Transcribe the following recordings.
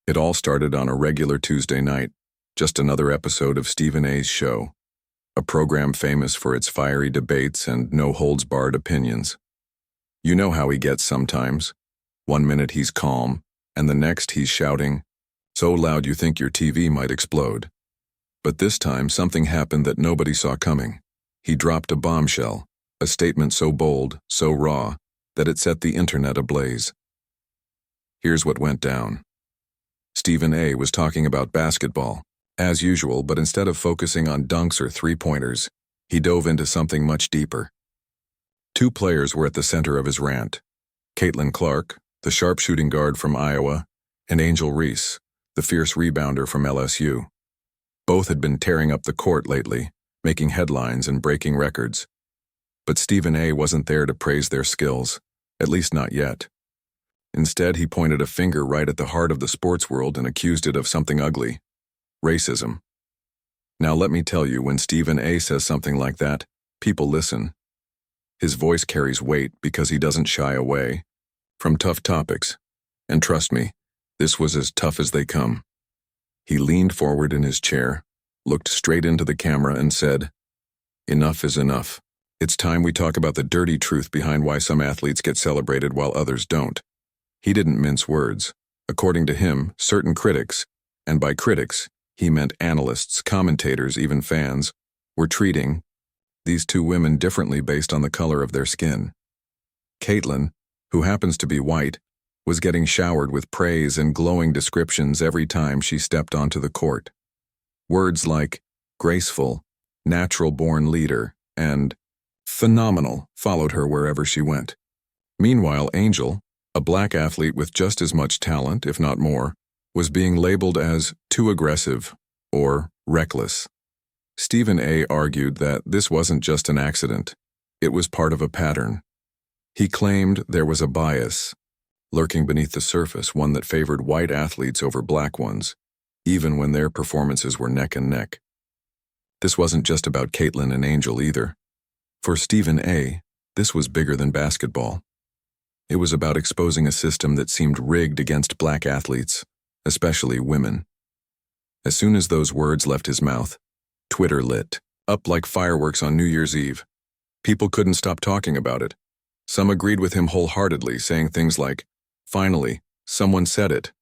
It all started on a regular Tuesday night, just another episode of Stephen A's show, a program famous for its fiery debates and no-holds-barred opinions. You know how he gets sometimes. One minute he's calm, and the next he's shouting, so loud you think your TV might explode. But this time something happened that nobody saw coming. He dropped a bombshell, a statement so bold, so raw, that it set the internet ablaze. Here's what went down. Stephen A was talking about basketball, as usual, but instead of focusing on dunks or three-pointers, he dove into something much deeper. Two players were at the center of his rant: Caitlin Clark, the sharpshooting guard from Iowa, and Angel Reese, the fierce rebounder from LSU. Both had been tearing up the court lately, making headlines and breaking records. But Stephen A wasn't there to praise their skills, at least not yet. Instead, he pointed a finger right at the heart of the sports world and accused it of something ugly: racism. Now let me tell you, when Stephen A says something like that, people listen. His voice carries weight because he doesn't shy away from tough topics. And trust me, this was as tough as they come. He leaned forward in his chair, looked straight into the camera and said, "Enough is enough. It's time we talk about the dirty truth behind why some athletes get celebrated while others don't." He didn't mince words. According to him, certain critics, and by critics, he meant analysts, commentators, even fans, were treating these two women differently based on the color of their skin. Caitlin, who happens to be white, was getting showered with praise and glowing descriptions every time she stepped onto the court. Words like graceful, natural-born leader, and phenomenal followed her wherever she went. Meanwhile, Angel, a black athlete with just as much talent, if not more, was being labeled as too aggressive or reckless. Stephen A argued that this wasn't just an accident, it was part of a pattern. He claimed there was a bias lurking beneath the surface, one that favored white athletes over black ones, even when their performances were neck and neck. This wasn't just about Caitlin and Angel either. For Stephen A, this was bigger than basketball. It was about exposing a system that seemed rigged against black athletes, especially women. As soon as those words left his mouth, Twitter lit up like fireworks on New Year's Eve. People couldn't stop talking about it. Some agreed with him wholeheartedly, saying things like, "Finally, someone said it."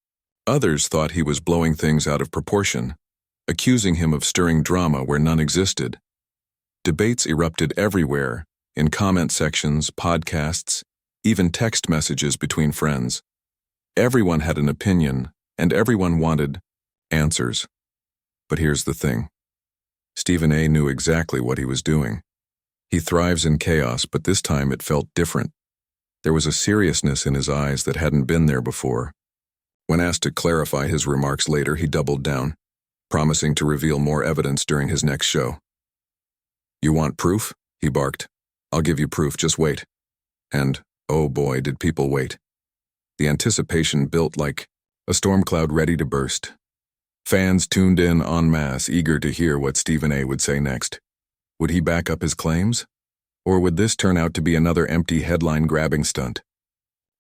Others thought he was blowing things out of proportion, accusing him of stirring drama where none existed. Debates erupted everywhere, in comment sections, podcasts, even text messages between friends. Everyone had an opinion, and everyone wanted answers. But here's the thing. Stephen A knew exactly what he was doing. He thrives in chaos, but this time it felt different. There was a seriousness in his eyes that hadn't been there before. When asked to clarify his remarks later, he doubled down, promising to reveal more evidence during his next show. "You want proof?" he barked. "I'll give you proof, just wait." And oh boy, did people wait. The anticipation built like a storm cloud ready to burst. Fans tuned in en masse, eager to hear what Stephen A would say next. Would he back up his claims? Or would this turn out to be another empty headline-grabbing stunt?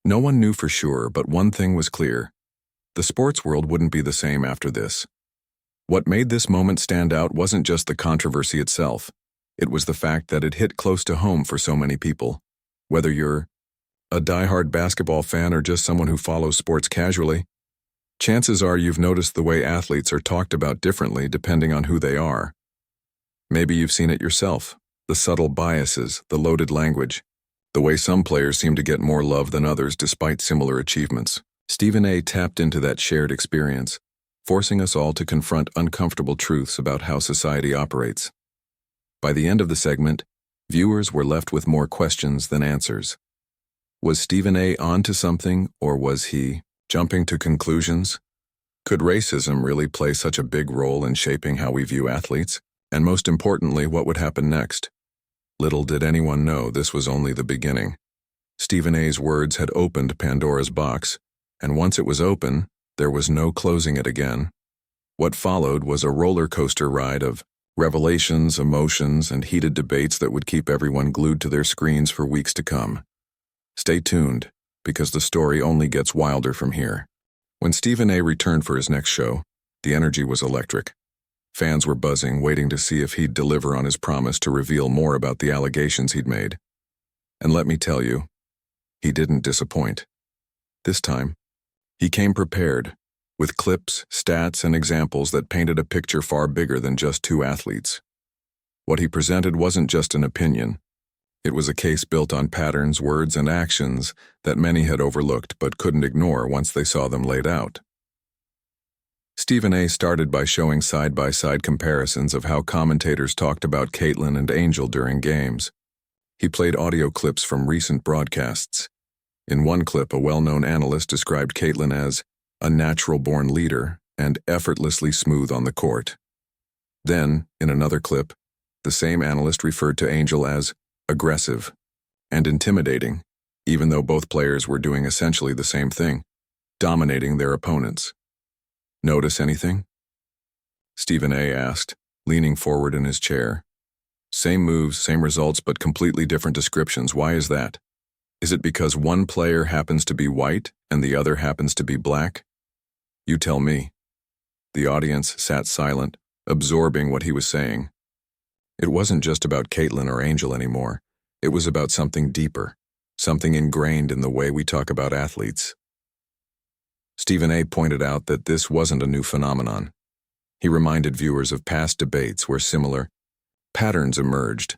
No one knew for sure, but one thing was clear. The sports world wouldn't be the same after this. What made this moment stand out wasn't just the controversy itself. It was the fact that it hit close to home for so many people. Whether you're a diehard basketball fan or just someone who follows sports casually, chances are you've noticed the way athletes are talked about differently depending on who they are. Maybe you've seen it yourself, the subtle biases, the loaded language, the way some players seem to get more love than others despite similar achievements. Stephen A tapped into that shared experience, forcing us all to confront uncomfortable truths about how society operates. By the end of the segment, viewers were left with more questions than answers. Was Stephen A onto something, or was he jumping to conclusions? Could racism really play such a big role in shaping how we view athletes? And most importantly, what would happen next? Little did anyone know this was only the beginning. Stephen A's words had opened Pandora's box, and once it was open, there was no closing it again. What followed was a roller coaster ride of revelations, emotions, and heated debates that would keep everyone glued to their screens for weeks to come. Stay tuned, because the story only gets wilder from here. When Stephen A. returned for his next show, the energy was electric. Fans were buzzing, waiting to see if he'd deliver on his promise to reveal more about the allegations he'd made. And let me tell you, he didn't disappoint. This time, he came prepared, with clips, stats, and examples that painted a picture far bigger than just two athletes. What he presented wasn't just an opinion. It was a case built on patterns, words, and actions that many had overlooked but couldn't ignore once they saw them laid out. Stephen A. started by showing side-by-side comparisons of how commentators talked about Caitlin and Angel during games. He played audio clips from recent broadcasts. In one clip, a well-known analyst described Caitlin as a natural-born leader and effortlessly smooth on the court. Then, in another clip, the same analyst referred to Angel as aggressive and intimidating, even though both players were doing essentially the same thing, dominating their opponents. Notice anything? Stephen A. asked, leaning forward in his chair. Same moves, same results, but completely different descriptions. Why is that? Is it because one player happens to be white and the other happens to be black? You tell me. The audience sat silent, absorbing what he was saying. It wasn't just about Caitlin or Angel anymore. It was about something deeper, something ingrained in the way we talk about athletes. Stephen A. pointed out that this wasn't a new phenomenon. He reminded viewers of past debates where similar patterns emerged.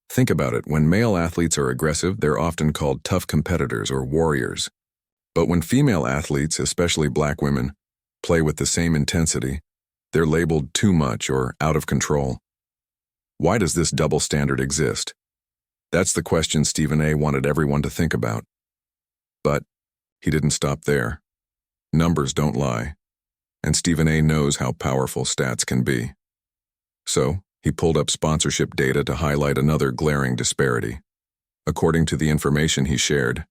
Think about it, when male athletes are aggressive, they're often called tough competitors or warriors. But when female athletes, especially black women, play with the same intensity, they're labeled too much or out of control. Why does this double standard exist? That's the question Stephen A. wanted everyone to think about. But he didn't stop there. Numbers don't lie, and Stephen A. knows how powerful stats can be. So, he pulled up sponsorship data to highlight another glaring disparity. According to the information he shared,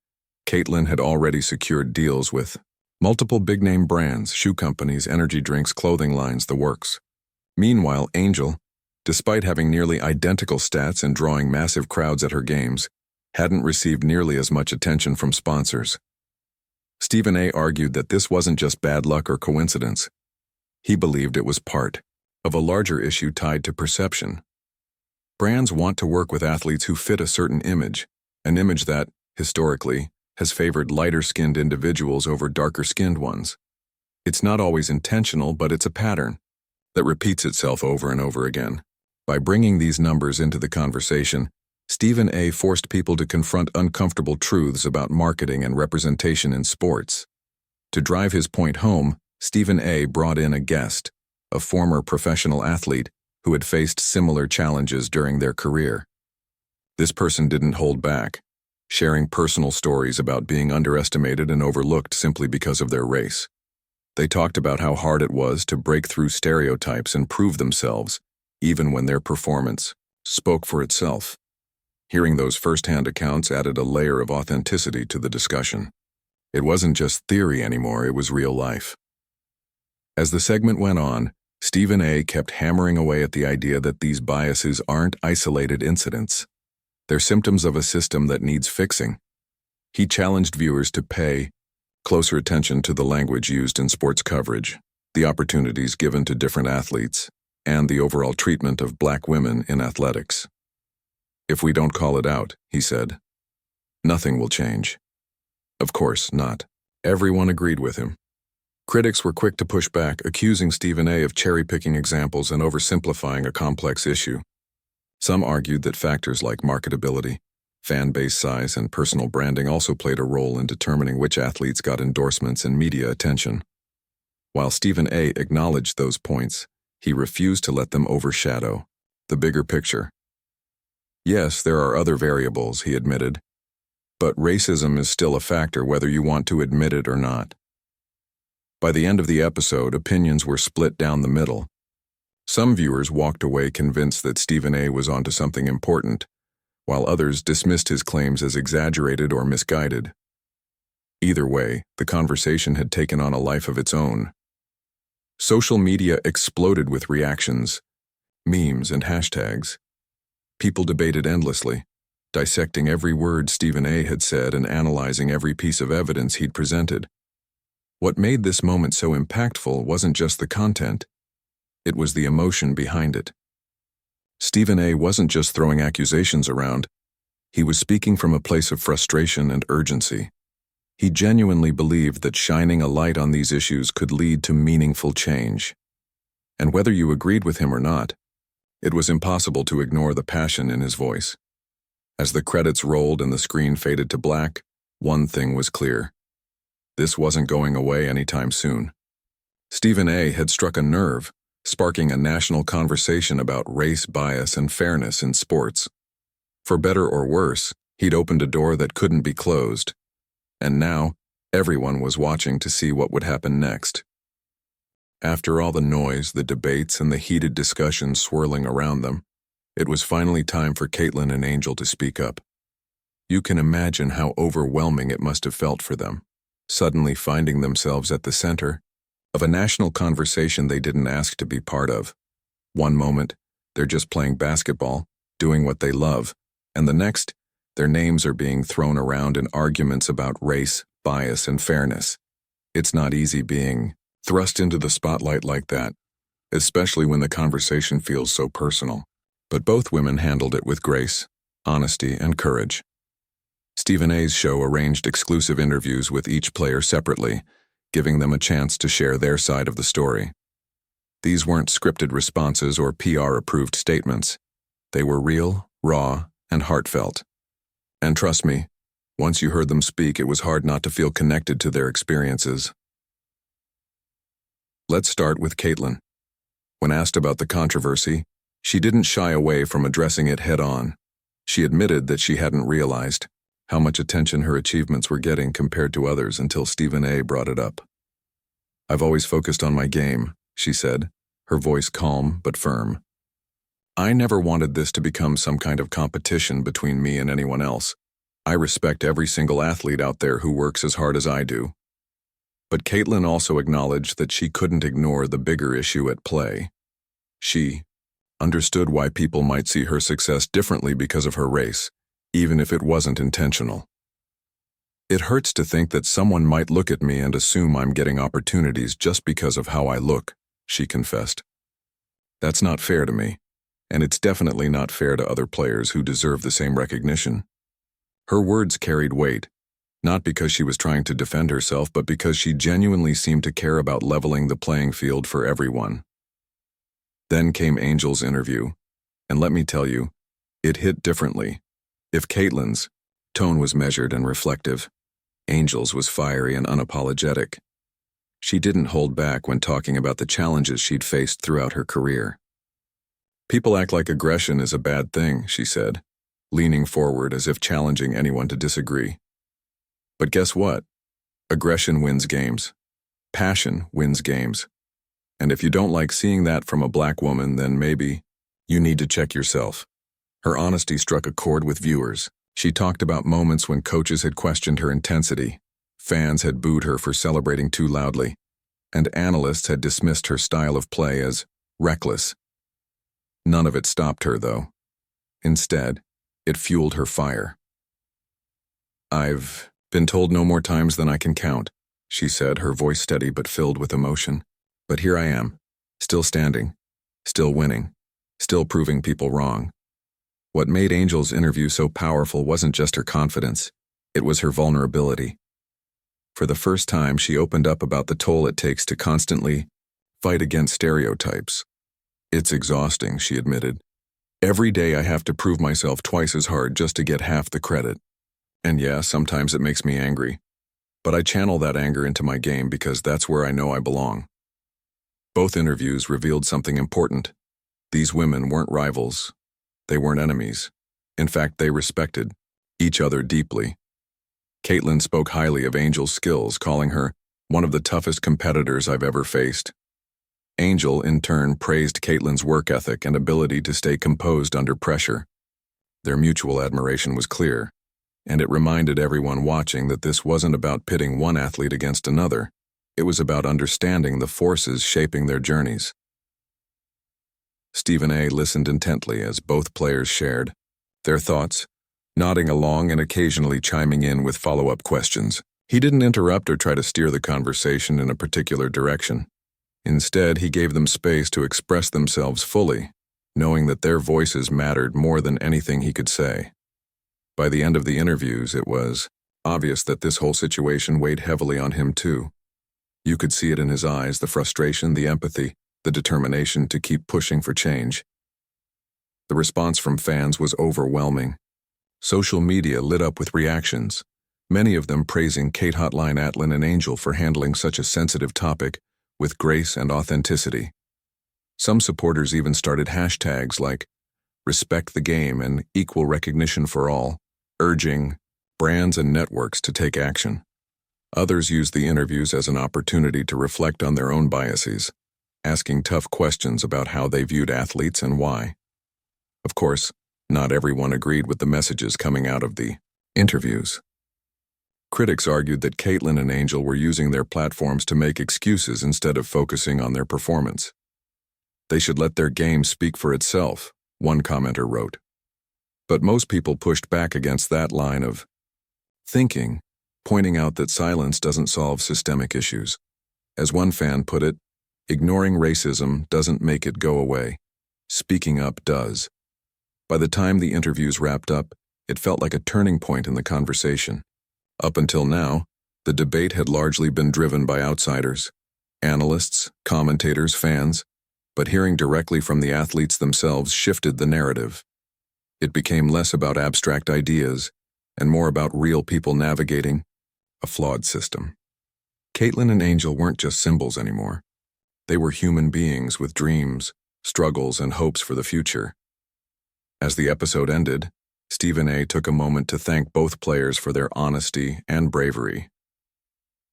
Caitlin had already secured deals with multiple big-name brands, shoe companies, energy drinks, clothing lines, the works. Meanwhile, Angel, despite having nearly identical stats and drawing massive crowds at her games, hadn't received nearly as much attention from sponsors. Stephen A. argued that this wasn't just bad luck or coincidence. He believed it was part of a larger issue tied to perception. Brands want to work with athletes who fit a certain image, an image that, historically, has favored lighter-skinned individuals over darker-skinned ones. It's not always intentional, but it's a pattern that repeats itself over and over again. By bringing these numbers into the conversation, Stephen A. forced people to confront uncomfortable truths about marketing and representation in sports. To drive his point home, Stephen A. brought in a guest, a former professional athlete who had faced similar challenges during their career. This person didn't hold back, sharing personal stories about being underestimated and overlooked simply because of their race. They talked about how hard it was to break through stereotypes and prove themselves, even when their performance spoke for itself. Hearing those first-hand accounts added a layer of authenticity to the discussion. It wasn't just theory anymore, it was real life. As the segment went on, Stephen A. kept hammering away at the idea that these biases aren't isolated incidents. They're symptoms of a system that needs fixing. He challenged viewers to pay closer attention to the language used in sports coverage, the opportunities given to different athletes, and the overall treatment of black women in athletics. If we don't call it out, he said, nothing will change. Of course not. Everyone agreed with him. Critics were quick to push back, accusing Stephen A. of cherry-picking examples and oversimplifying a complex issue. Some argued that factors like marketability, fan base size, and personal branding also played a role in determining which athletes got endorsements and media attention. While Stephen A. acknowledged those points, he refused to let them overshadow the bigger picture. Yes, there are other variables, he admitted, but racism is still a factor whether you want to admit it or not. By the end of the episode, opinions were split down the middle. Some viewers walked away convinced that Stephen A. was onto something important, while others dismissed his claims as exaggerated or misguided. Either way, the conversation had taken on a life of its own. Social media exploded with reactions, memes, and hashtags. People debated endlessly, dissecting every word Stephen A. had said and analyzing every piece of evidence he'd presented. What made this moment so impactful wasn't just the content, it was the emotion behind it. Stephen A. wasn't just throwing accusations around, he was speaking from a place of frustration and urgency. He genuinely believed that shining a light on these issues could lead to meaningful change. And whether you agreed with him or not, it was impossible to ignore the passion in his voice. As the credits rolled and the screen faded to black, one thing was clear. This wasn't going away anytime soon. Stephen A. had struck a nerve, sparking a national conversation about race, bias, and fairness in sports. For better or worse, he'd opened a door that couldn't be closed. And now, everyone was watching to see what would happen next. After all the noise, the debates, and the heated discussions swirling around them, it was finally time for Caitlin and Angel to speak up. You can imagine how overwhelming it must have felt for them, suddenly finding themselves at the center of a national conversation they didn't ask to be part of. One moment, they're just playing basketball, doing what they love, and the next, their names are being thrown around in arguments about race, bias, and fairness. It's not easy being thrust into the spotlight like that, especially when the conversation feels so personal. But both women handled it with grace, honesty, and courage. Stephen A.'s show arranged exclusive interviews with each player separately, giving them a chance to share their side of the story. These weren't scripted responses or PR-approved statements. They were real, raw, and heartfelt. And trust me, once you heard them speak, it was hard not to feel connected to their experiences. Let's start with Caitlin. When asked about the controversy, she didn't shy away from addressing it head-on. She admitted that she hadn't realized how much attention her achievements were getting compared to others until Stephen A. brought it up. "I've always focused on my game," she said, her voice calm but firm. "I never wanted this to become some kind of competition between me and anyone else. I respect every single athlete out there who works as hard as I do." But Caitlin also acknowledged that she couldn't ignore the bigger issue at play. She understood why people might see her success differently because of her race, even if it wasn't intentional. "It hurts to think that someone might look at me and assume I'm getting opportunities just because of how I look," she confessed. "That's not fair to me, and it's definitely not fair to other players who deserve the same recognition." Her words carried weight, not because she was trying to defend herself, but because she genuinely seemed to care about leveling the playing field for everyone. Then came Angel's interview, and let me tell you, it hit differently. If Caitlin's tone was measured and reflective, Angel's was fiery and unapologetic. She didn't hold back when talking about the challenges she'd faced throughout her career. "People act like aggression is a bad thing," she said, leaning forward as if challenging anyone to disagree. "But guess what? Aggression wins games. Passion wins games. And if you don't like seeing that from a black woman, then maybe you need to check yourself." Her honesty struck a chord with viewers. She talked about moments when coaches had questioned her intensity, fans had booed her for celebrating too loudly, and analysts had dismissed her style of play as reckless. None of it stopped her, though. Instead, it fueled her fire. "I've been told no more times than I can count," she said, her voice steady but filled with emotion. "But here I am, still standing, still winning, still proving people wrong." What made Angel's interview so powerful wasn't just her confidence, it was her vulnerability. For the first time, she opened up about the toll it takes to constantly fight against stereotypes. "It's exhausting," she admitted. "Every day I have to prove myself twice as hard just to get half the credit. And yeah, sometimes it makes me angry. But I channel that anger into my game because that's where I know I belong." Both interviews revealed something important. These women weren't rivals. They weren't enemies. In fact, they respected each other deeply. Caitlin spoke highly of Angel's skills, calling her one of the toughest competitors I've ever faced. Angel, in turn, praised Caitlin's work ethic and ability to stay composed under pressure. Their mutual admiration was clear, and it reminded everyone watching that this wasn't about pitting one athlete against another. It was about understanding the forces shaping their journeys. Stephen A. listened intently as both players shared their thoughts, nodding along and occasionally chiming in with follow-up questions. He didn't interrupt or try to steer the conversation in a particular direction. Instead, he gave them space to express themselves fully, knowing that their voices mattered more than anything he could say. By the end of the interviews, it was obvious that this whole situation weighed heavily on him too. You could see it in his eyes, the frustration, the empathy, the determination to keep pushing for change. The response from fans was overwhelming. Social media lit up with reactions, many of them praising Kate Hotline Caitlin and Angel for handling such a sensitive topic with grace and authenticity. Some supporters even started hashtags like "Respect the Game" and "Equal Recognition for All," urging brands and networks to take action. Others used the interviews as an opportunity to reflect on their own biases, asking tough questions about how they viewed athletes and why. Of course, not everyone agreed with the messages coming out of the interviews. Critics argued that Caitlin and Angel were using their platforms to make excuses instead of focusing on their performance. They should let their game speak for itself, one commenter wrote. But most people pushed back against that line of thinking, pointing out that silence doesn't solve systemic issues. As one fan put it, ignoring racism doesn't make it go away. Speaking up does. By the time the interviews wrapped up, it felt like a turning point in the conversation. Up until now, the debate had largely been driven by outsiders, analysts, commentators, fans, but hearing directly from the athletes themselves shifted the narrative. It became less about abstract ideas and more about real people navigating a flawed system. Caitlin and Angel weren't just symbols anymore. They were human beings with dreams, struggles, and hopes for the future. As the episode ended, Stephen A. took a moment to thank both players for their honesty and bravery.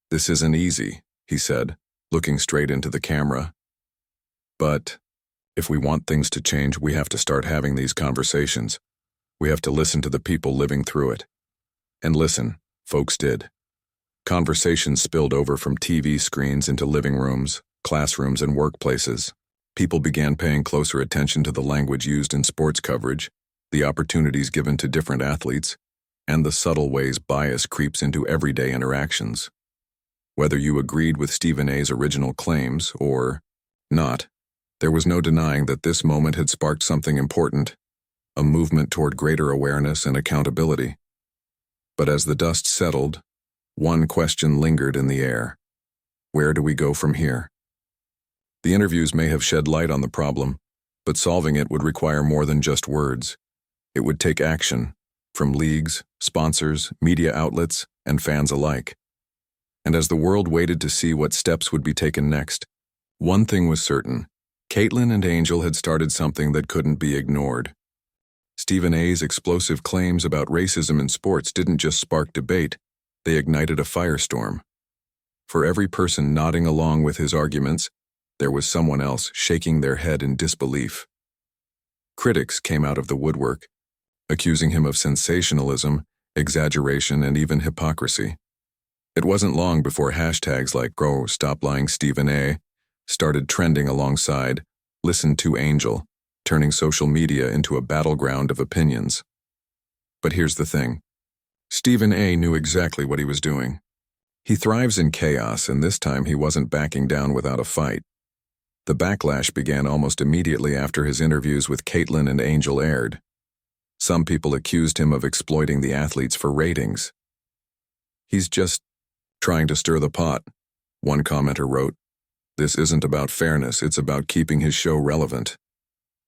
"This isn't easy," he said, looking straight into the camera. "But if we want things to change, we have to start having these conversations. We have to listen to the people living through it." And listen, folks did. Conversations spilled over from TV screens into living rooms, classrooms, and workplaces. People began paying closer attention to the language used in sports coverage, the opportunities given to different athletes, and the subtle ways bias creeps into everyday interactions. Whether you agreed with Stephen A.'s original claims or not, there was no denying that this moment had sparked something important, a movement toward greater awareness and accountability. But as the dust settled, one question lingered in the air. Where do we go from here? The interviews may have shed light on the problem, but solving it would require more than just words. It would take action, from leagues, sponsors, media outlets, and fans alike. And as the world waited to see what steps would be taken next, one thing was certain: Caitlin and Angel had started something that couldn't be ignored. Stephen A.'s explosive claims about racism in sports didn't just spark debate, they ignited a firestorm. For every person nodding along with his arguments, there was someone else shaking their head in disbelief. Critics came out of the woodwork, accusing him of sensationalism, exaggeration, and even hypocrisy. It wasn't long before hashtags like "Grow, Stop Lying Stephen A." started trending alongside "Listen to Angel," turning social media into a battleground of opinions. But here's the thing. Stephen A. knew exactly what he was doing. He thrives in chaos, and this time he wasn't backing down without a fight. The backlash began almost immediately after his interviews with Caitlin and Angel aired. Some people accused him of exploiting the athletes for ratings. "He's just trying to stir the pot," one commenter wrote. "This isn't about fairness, it's about keeping his show relevant."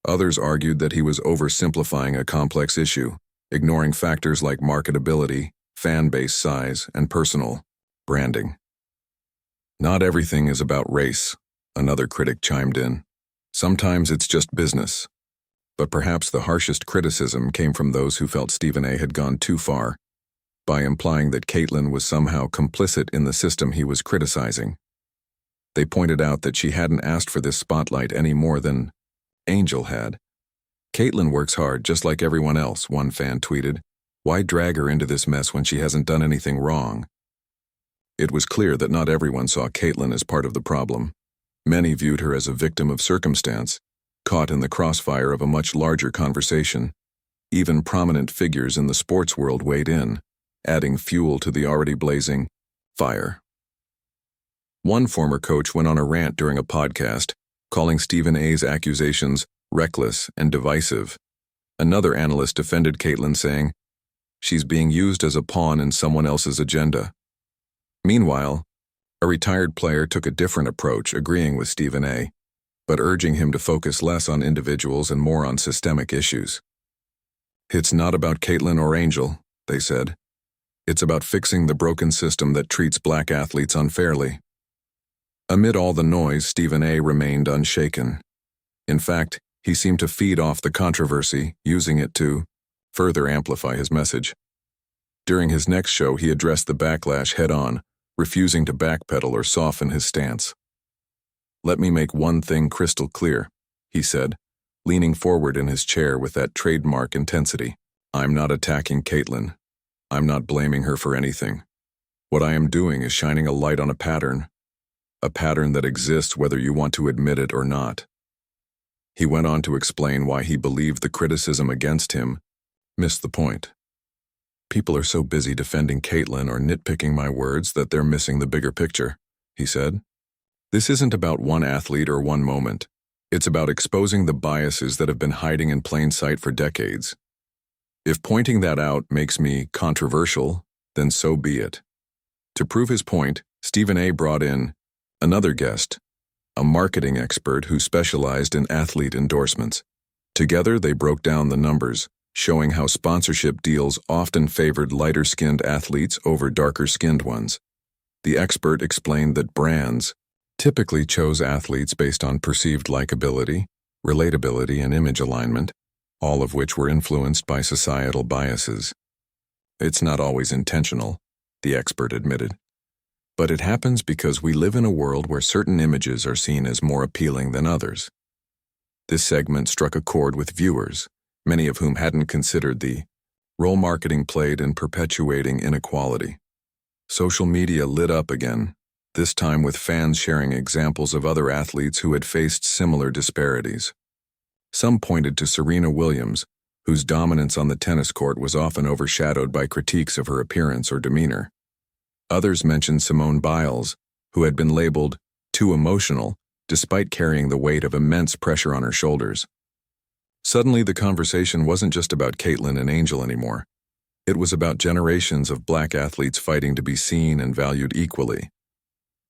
Others argued that he was oversimplifying a complex issue, ignoring factors like marketability, fan base size, and personal branding. "Not everything is about race," another critic chimed in. "Sometimes it's just business." But perhaps the harshest criticism came from those who felt Stephen A. had gone too far, by implying that Caitlin was somehow complicit in the system he was criticizing. They pointed out that she hadn't asked for this spotlight any more than Angel had. "Caitlin works hard just like everyone else," one fan tweeted. "Why drag her into this mess when she hasn't done anything wrong?" It was clear that not everyone saw Caitlin as part of the problem. Many viewed her as a victim of circumstance, caught in the crossfire of a much larger conversation. Even prominent figures in the sports world weighed in, adding fuel to the already blazing Fire. One former coach went on a rant during a podcast, calling Stephen A's accusations reckless and divisive. Another analyst defended Caitlin, saying, "She's being used as a pawn in someone else's agenda." Meanwhile, a retired player took a different approach, agreeing with Stephen A, but urging him to focus less on individuals and more on systemic issues. "It's not about Caitlin or Angel," they said. "It's about fixing the broken system that treats black athletes unfairly." Amid all the noise, Stephen A remained unshaken. In fact, he seemed to feed off the controversy, using it to further amplify his message. During his next show, he addressed the backlash head-on, refusing to backpedal or soften his stance. "Let me make one thing crystal clear," he said, leaning forward in his chair with that trademark intensity. "I'm not attacking Caitlin. I'm not blaming her for anything. What I am doing is shining a light on a pattern that exists whether you want to admit it or not." He went on to explain why he believed the criticism against him missed the point. "People are so busy defending Caitlin or nitpicking my words that they're missing the bigger picture," he said. "This isn't about one athlete or one moment. It's about exposing the biases that have been hiding in plain sight for decades. If pointing that out makes me controversial, then so be it." To prove his point, Stephen A brought in another guest, a marketing expert who specialized in athlete endorsements. Together, they broke down the numbers, showing how sponsorship deals often favored lighter-skinned athletes over darker-skinned ones. The expert explained that brands typically chose athletes based on perceived likability, relatability, and image alignment, all of which were influenced by societal biases. "It's not always intentional," the expert admitted. "But it happens because we live in a world where certain images are seen as more appealing than others." This segment struck a chord with viewers, many of whom hadn't considered the role marketing played in perpetuating inequality. Social media lit up again, this time with fans sharing examples of other athletes who had faced similar disparities. Some pointed to Serena Williams, whose dominance on the tennis court was often overshadowed by critiques of her appearance or demeanor. Others mentioned Simone Biles, who had been labeled too emotional despite carrying the weight of immense pressure on her shoulders. Suddenly, the conversation wasn't just about Caitlin and Angel anymore. It was about generations of black athletes fighting to be seen and valued equally.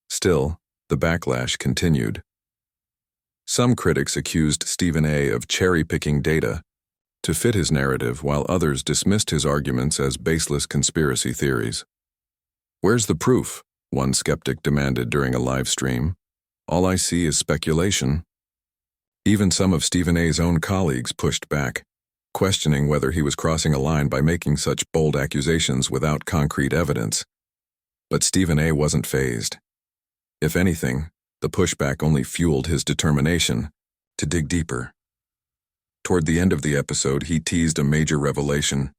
Still, the backlash continued. Some critics accused Stephen A of cherry-picking data to fit his narrative, while others dismissed his arguments as baseless conspiracy theories. "Where's the proof?" one skeptic demanded during a live stream. "All I see is speculation." Even some of Stephen A's own colleagues pushed back, questioning whether he was crossing a line by making such bold accusations without concrete evidence. But Stephen A wasn't fazed. If anything, the pushback only fueled his determination to dig deeper. Toward the end of the episode, he teased a major revelation,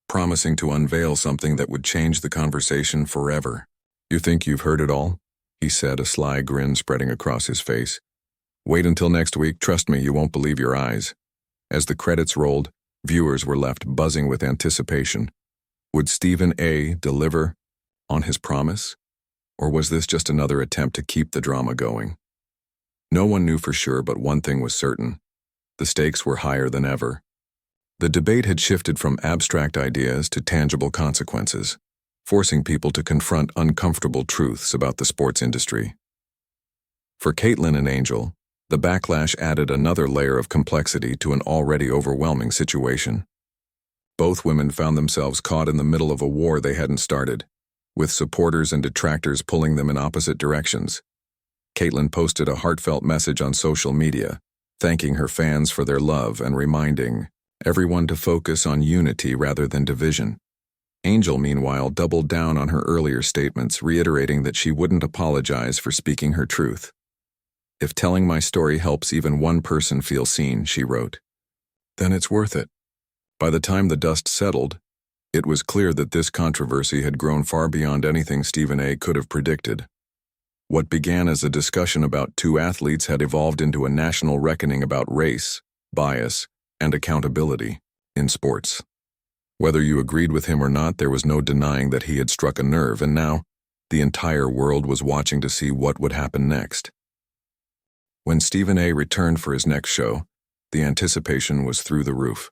promising to unveil something that would change the conversation forever. "You think you've heard it all?" he said, a sly grin spreading across his face. "Wait until next week. Trust me, you won't believe your eyes." As the credits rolled, viewers were left buzzing with anticipation. Would Stephen A deliver on his promise? Or was this just another attempt to keep the drama going? No one knew for sure, but one thing was certain. The stakes were higher than ever. The debate had shifted from abstract ideas to tangible consequences, forcing people to confront uncomfortable truths about the sports industry. For Caitlin and Angel, the backlash added another layer of complexity to an already overwhelming situation. Both women found themselves caught in the middle of a war they hadn't started, with supporters and detractors pulling them in opposite directions. Caitlin posted a heartfelt message on social media, thanking her fans for their love and reminding everyone to focus on unity rather than division. Angel, meanwhile, doubled down on her earlier statements, reiterating that she wouldn't apologize for speaking her truth. "If telling my story helps even one person feel seen," she wrote, "then it's worth it." By the time the dust settled, it was clear that this controversy had grown far beyond anything Stephen A could have predicted. What began as a discussion about two athletes had evolved into a national reckoning about race, bias, and accountability in sports. Whether you agreed with him or not, there was no denying that he had struck a nerve, and now, The entire world was watching to see what would happen next. When Stephen A. returned for his next show, the anticipation was through the roof.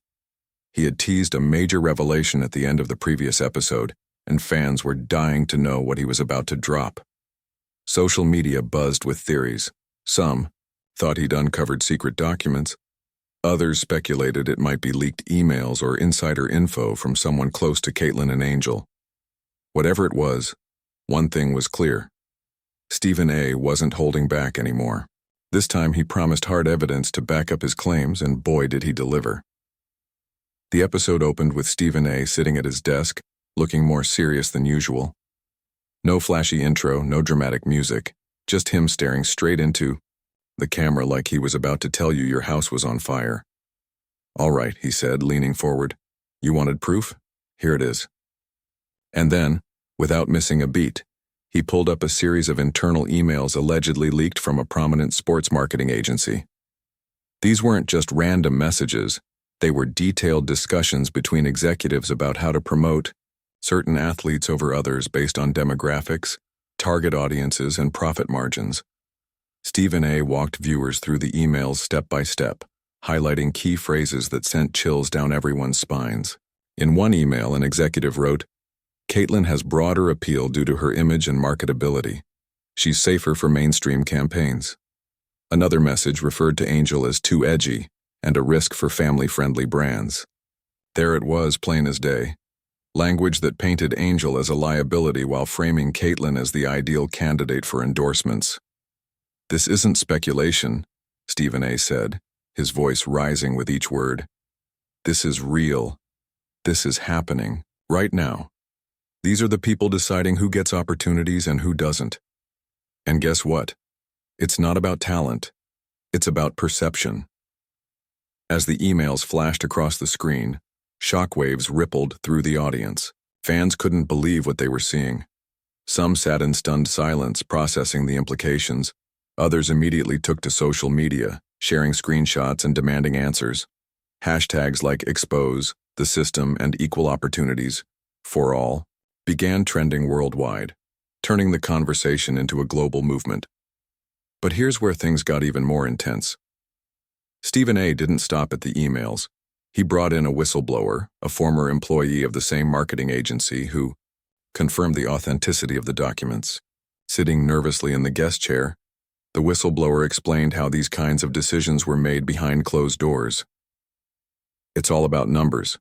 He had teased a major revelation at the end of the previous episode, and fans were dying to know what he was about to drop. Social media buzzed with theories. Some thought he'd uncovered secret documents. Others speculated it might be leaked emails or insider info from someone close to Caitlin and Angel. Whatever it was, one thing was clear. Stephen A. wasn't holding back anymore. This time he promised hard evidence to back up his claims, and boy did he deliver. The episode opened with Stephen A. sitting at his desk, looking more serious than usual. No flashy intro, no dramatic music, just him staring straight into the camera like he was about to tell you your house was on fire. "All right," he said, leaning forward. "You wanted proof? Here it is." And then, without missing a beat, he pulled up a series of internal emails allegedly leaked from a prominent sports marketing agency. These weren't just random messages. They were detailed discussions between executives about how to promote certain athletes over others based on demographics, target audiences, and profit margins. Stephen A. walked viewers through the emails step by step, highlighting key phrases that sent chills down everyone's spines. In one email, an executive wrote, "Caitlin has broader appeal due to her image and marketability. She's safer for mainstream campaigns." Another message referred to Angel as too edgy and a risk for family-friendly brands. There it was, plain as day. Language that painted Angel as a liability while framing Caitlin as the ideal candidate for endorsements. "This isn't speculation," Stephen A. said, his voice rising with each word. "This is real. This is happening, right now. These are the people deciding who gets opportunities and who doesn't. And guess what? It's not about talent. It's about perception." As the emails flashed across the screen, shockwaves rippled through the audience. Fans couldn't believe what they were seeing. Some sat in stunned silence, processing the implications. Others immediately took to social media, sharing screenshots and demanding answers. Hashtags like expose, the system, and equal opportunities, for all, began trending worldwide, turning the conversation into a global movement. But here's where things got even more intense. Stephen A. didn't stop at the emails. He brought in a whistleblower, a former employee of the same marketing agency, who confirmed the authenticity of the documents. Sitting nervously in the guest chair, the whistleblower explained how these kinds of decisions were made behind closed doors. "It's all about numbers,"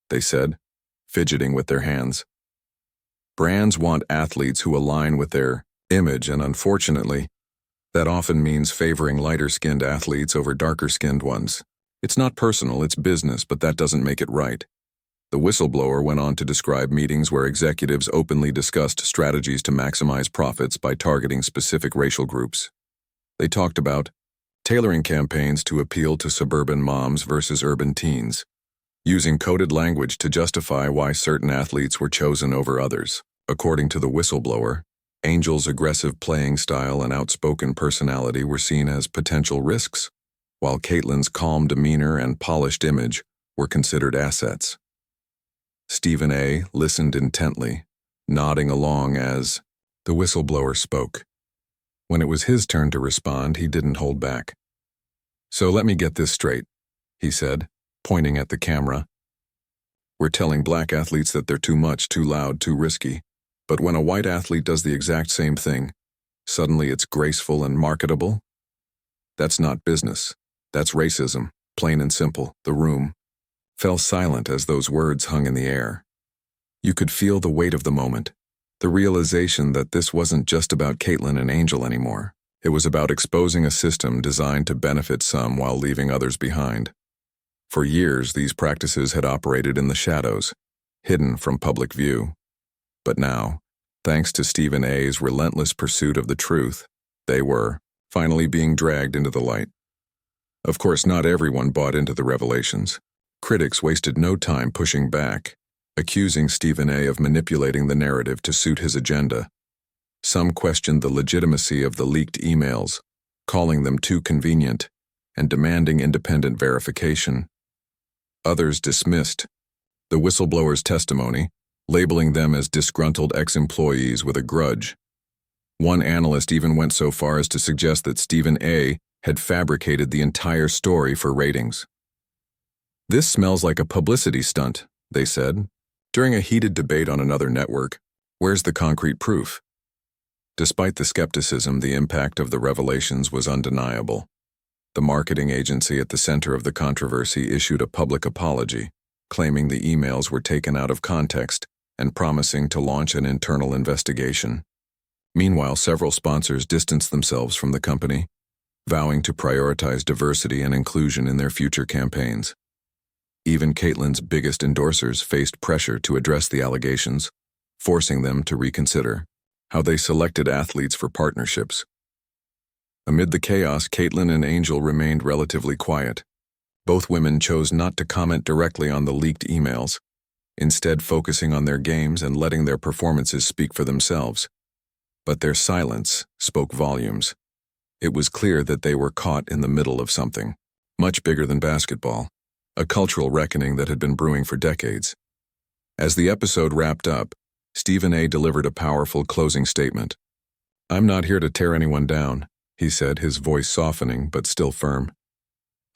they said, fidgeting with their hands. "Brands want athletes who align with their image, and unfortunately, that often means favoring lighter-skinned athletes over darker-skinned ones. It's not personal, it's business, but that doesn't make it right." The whistleblower went on to describe meetings where executives openly discussed strategies to maximize profits by targeting specific racial groups. They talked about tailoring campaigns to appeal to suburban moms versus urban teens, using coded language to justify why certain athletes were chosen over others. According to the whistleblower, Angel's aggressive playing style and outspoken personality were seen as potential risks, while Caitlin's calm demeanor and polished image were considered assets. Stephen A. listened intently, nodding along as the whistleblower spoke. When it was his turn to respond, he didn't hold back. "So let me get this straight," he said, pointing at the camera. "We're telling black athletes that they're too much, too loud, too risky. But when a white athlete does the exact same thing, suddenly it's graceful and marketable? That's not business. That's racism, plain and simple." The room fell silent as those words hung in the air. You could feel the weight of the moment, the realization that this wasn't just about Caitlin and Angel anymore. It was about exposing a system designed to benefit some while leaving others behind. For years, these practices had operated in the shadows, hidden from public view. But now, thanks to Stephen A.'s relentless pursuit of the truth, they were finally being dragged into the light. Of course, not everyone bought into the revelations. Critics wasted no time pushing back, accusing Stephen A. of manipulating the narrative to suit his agenda. Some questioned the legitimacy of the leaked emails, calling them too convenient and demanding independent verification. Others dismissed the whistleblower's testimony, labeling them as disgruntled ex-employees with a grudge. One analyst even went so far as to suggest that Stephen A. had fabricated the entire story for ratings. "This smells like a publicity stunt," they said. During a heated debate on another network, "Where's the concrete proof?" Despite the skepticism, the impact of the revelations was undeniable. The marketing agency at the center of the controversy issued a public apology, claiming the emails were taken out of context and promising to launch an internal investigation. Meanwhile, several sponsors distanced themselves from the company, vowing to prioritize diversity and inclusion in their future campaigns. Even Caitlin's biggest endorsers faced pressure to address the allegations, forcing them to reconsider how they selected athletes for partnerships. Amid the chaos, Caitlin and Angel remained relatively quiet. Both women chose not to comment directly on the leaked emails, instead focusing on their games and letting their performances speak for themselves. But their silence spoke volumes. It was clear that they were caught in the middle of something much bigger than basketball, a cultural reckoning that had been brewing for decades. As the episode wrapped up, Stephen A. delivered a powerful closing statement. "I'm not here to tear anyone down," he said, his voice softening but still firm.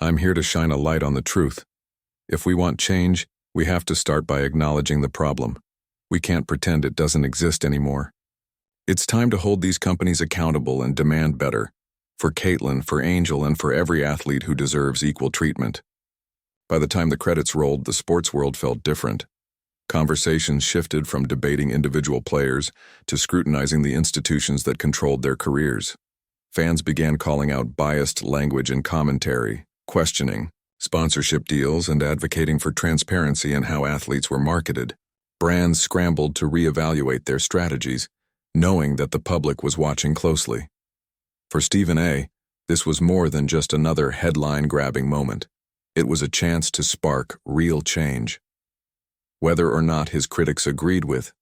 "I'm here to shine a light on the truth. If we want change, we have to start by acknowledging the problem. We can't pretend it doesn't exist anymore. It's time to hold these companies accountable and demand better, for Caitlin, for Angel, and for every athlete who deserves equal treatment." By the time the credits rolled, the sports world felt different. Conversations shifted from debating individual players to scrutinizing the institutions that controlled their careers. Fans began calling out biased language and commentary, questioning sponsorship deals and advocating for transparency in how athletes were marketed. Brands scrambled to reevaluate their strategies, knowing that the public was watching closely. For Stephen A., this was more than just another headline-grabbing moment. It was a chance to spark real change. Whether or not his critics agreed with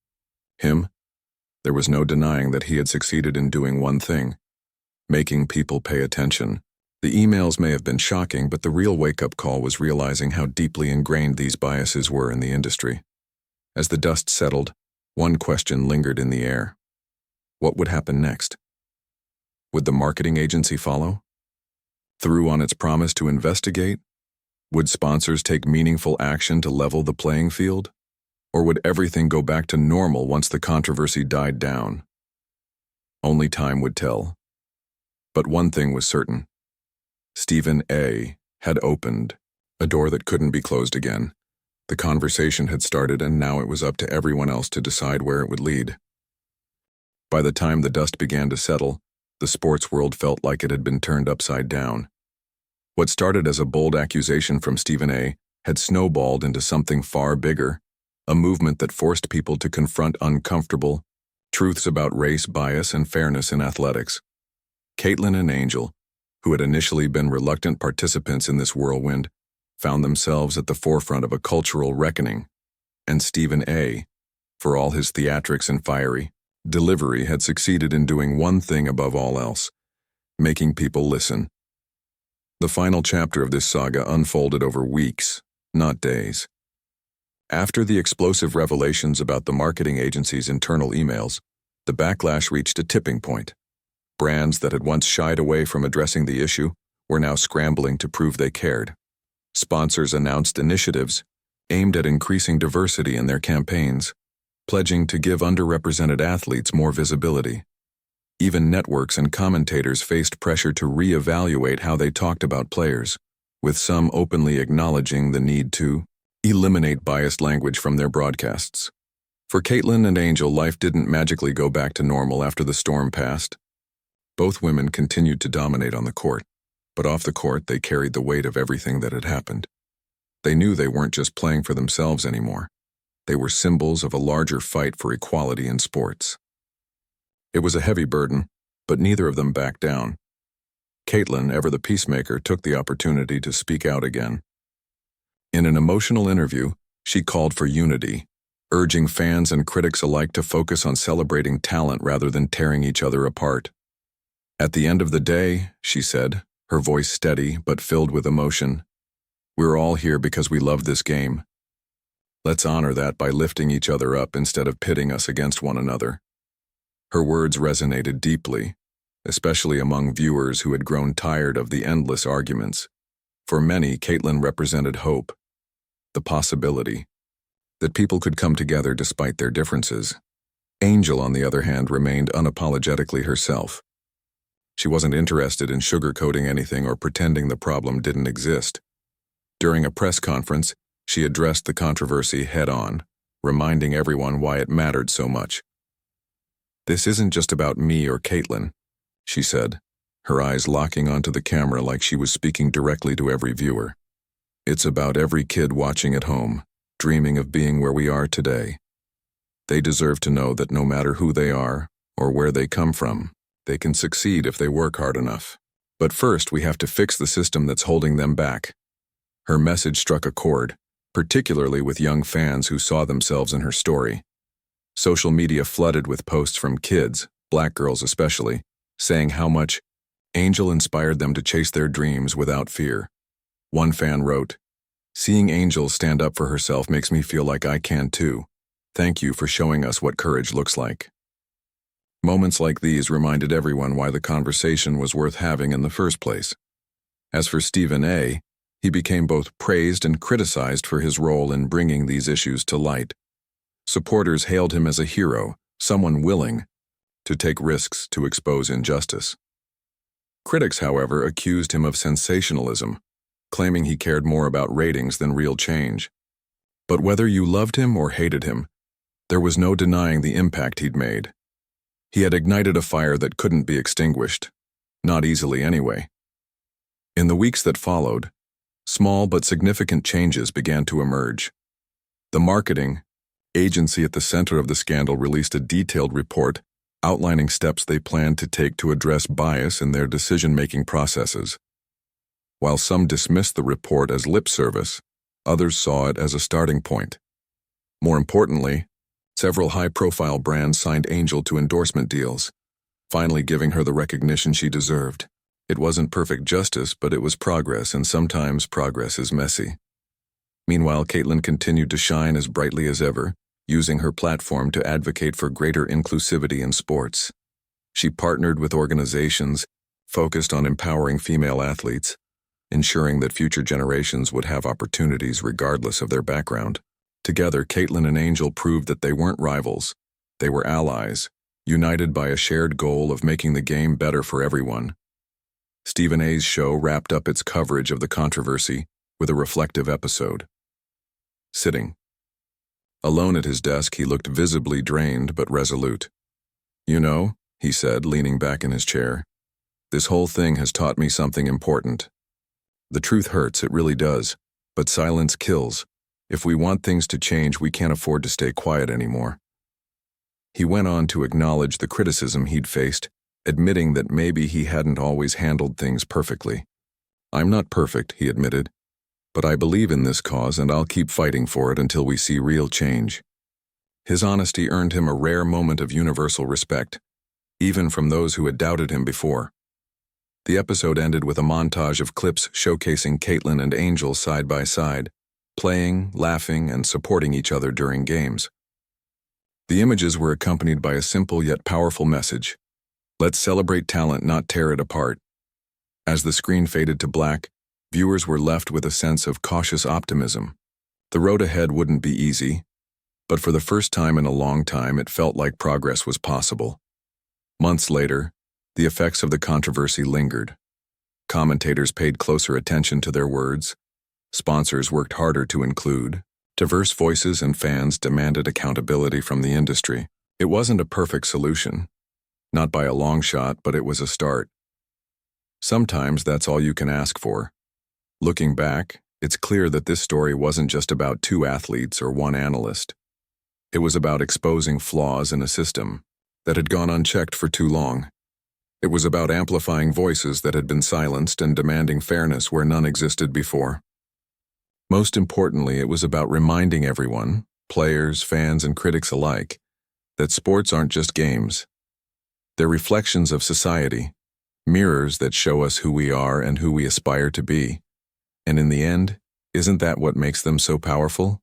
him, there was no denying that he had succeeded in doing one thing: making people pay attention. The emails may have been shocking, but the real wake-up call was realizing how deeply ingrained these biases were in the industry. As the dust settled, one question lingered in the air. What would happen next? Would the marketing agency follow through on its promise to investigate? Would sponsors take meaningful action to level the playing field? Or would everything go back to normal once the controversy died down? Only time would tell. But one thing was certain. Stephen A. had opened a door that couldn't be closed again. The conversation had started, and now it was up to everyone else to decide where it would lead. By the time the dust began to settle, the sports world felt like it had been turned upside down. What started as a bold accusation from Stephen A. had snowballed into something far bigger, a movement that forced people to confront uncomfortable truths about race, bias, and fairness in athletics. Caitlin and Angel, who had initially been reluctant participants in this whirlwind, found themselves at the forefront of a cultural reckoning. And Stephen A., for all his theatrics and fiery delivery, had succeeded in doing one thing above all else: making people listen. The final chapter of this saga unfolded over weeks, not days. After the explosive revelations about the marketing agency's internal emails, the backlash reached a tipping point. Brands that had once shied away from addressing the issue were now scrambling to prove they cared. Sponsors announced initiatives aimed at increasing diversity in their campaigns, pledging to give underrepresented athletes more visibility. Even networks and commentators faced pressure to reevaluate how they talked about players, with some openly acknowledging the need to eliminate biased language from their broadcasts. For Caitlin and Angel, life didn't magically go back to normal after the storm passed. Both women continued to dominate on the court, but off the court they carried the weight of everything that had happened. They knew they weren't just playing for themselves anymore. They were symbols of a larger fight for equality in sports. It was a heavy burden, but neither of them backed down. Caitlin, ever the peacemaker, took the opportunity to speak out again. In an emotional interview, she called for unity, urging fans and critics alike to focus on celebrating talent rather than tearing each other apart. At the end of the day, she said, her voice steady but filled with emotion, we're all here because we love this game. Let's honor that by lifting each other up instead of pitting us against one another. Her words resonated deeply, especially among viewers who had grown tired of the endless arguments. For many, Caitlin represented hope, the possibility that people could come together despite their differences. Angel, on the other hand, remained unapologetically herself. She wasn't interested in sugarcoating anything or pretending the problem didn't exist. During a press conference, she addressed the controversy head-on, reminding everyone why it mattered so much. "This isn't just about me or Caitlin," she said, her eyes locking onto the camera like she was speaking directly to every viewer. "It's about every kid watching at home, dreaming of being where we are today. They deserve to know that no matter who they are or where they come from, they can succeed if they work hard enough. But first, we have to fix the system that's holding them back." Her message struck a chord, particularly with young fans who saw themselves in her story. Social media flooded with posts from kids, black girls especially, saying how much Angel inspired them to chase their dreams without fear. One fan wrote, "Seeing Angel stand up for herself makes me feel like I can too. Thank you for showing us what courage looks like." Moments like these reminded everyone why the conversation was worth having in the first place. As for Stephen A., he became both praised and criticized for his role in bringing these issues to light. Supporters hailed him as a hero, someone willing to take risks to expose injustice. Critics, however, accused him of sensationalism, claiming he cared more about ratings than real change. But whether you loved him or hated him, there was no denying the impact he'd made. He had ignited a fire that couldn't be extinguished, not easily anyway. In the weeks that followed, small but significant changes began to emerge. The marketing agency at the center of the scandal released a detailed report outlining steps they planned to take to address bias in their decision-making processes. While some dismissed the report as lip service, others saw it as a starting point. More importantly, several high-profile brands signed Angel to endorsement deals, finally giving her the recognition she deserved. It wasn't perfect justice, but it was progress, and sometimes progress is messy. Meanwhile, Caitlin continued to shine as brightly as ever, using her platform to advocate for greater inclusivity in sports. She partnered with organizations focused on empowering female athletes, ensuring that future generations would have opportunities regardless of their background. Together, Caitlin and Angel proved that they weren't rivals. They were allies, united by a shared goal of making the game better for everyone. Stephen A.'s show wrapped up its coverage of the controversy with a reflective episode. Sitting alone at his desk, he looked visibly drained but resolute. "You know," he said, leaning back in his chair, "this whole thing has taught me something important. The truth hurts, it really does, but silence kills. If we want things to change, we can't afford to stay quiet anymore." He went on to acknowledge the criticism he'd faced, admitting that maybe he hadn't always handled things perfectly. "I'm not perfect," he admitted, "but I believe in this cause and I'll keep fighting for it until we see real change." His honesty earned him a rare moment of universal respect, even from those who had doubted him before. The episode ended with a montage of clips showcasing Caitlin and Angel side by side, playing, laughing, and supporting each other during games. The images were accompanied by a simple yet powerful message: let's celebrate talent, not tear it apart. As the screen faded to black, viewers were left with a sense of cautious optimism. The road ahead wouldn't be easy, but for the first time in a long time, it felt like progress was possible. Months later, the effects of the controversy lingered. Commentators paid closer attention to their words. Sponsors worked harder to include diverse voices, and fans demanded accountability from the industry. It wasn't a perfect solution, not by a long shot, but it was a start. Sometimes that's all you can ask for. Looking back, it's clear that this story wasn't just about two athletes or one analyst. It was about exposing flaws in a system that had gone unchecked for too long. It was about amplifying voices that had been silenced and demanding fairness where none existed before. Most importantly, it was about reminding everyone, players, fans, and critics alike, that sports aren't just games. They're reflections of society, mirrors that show us who we are and who we aspire to be. And in the end, isn't that what makes them so powerful?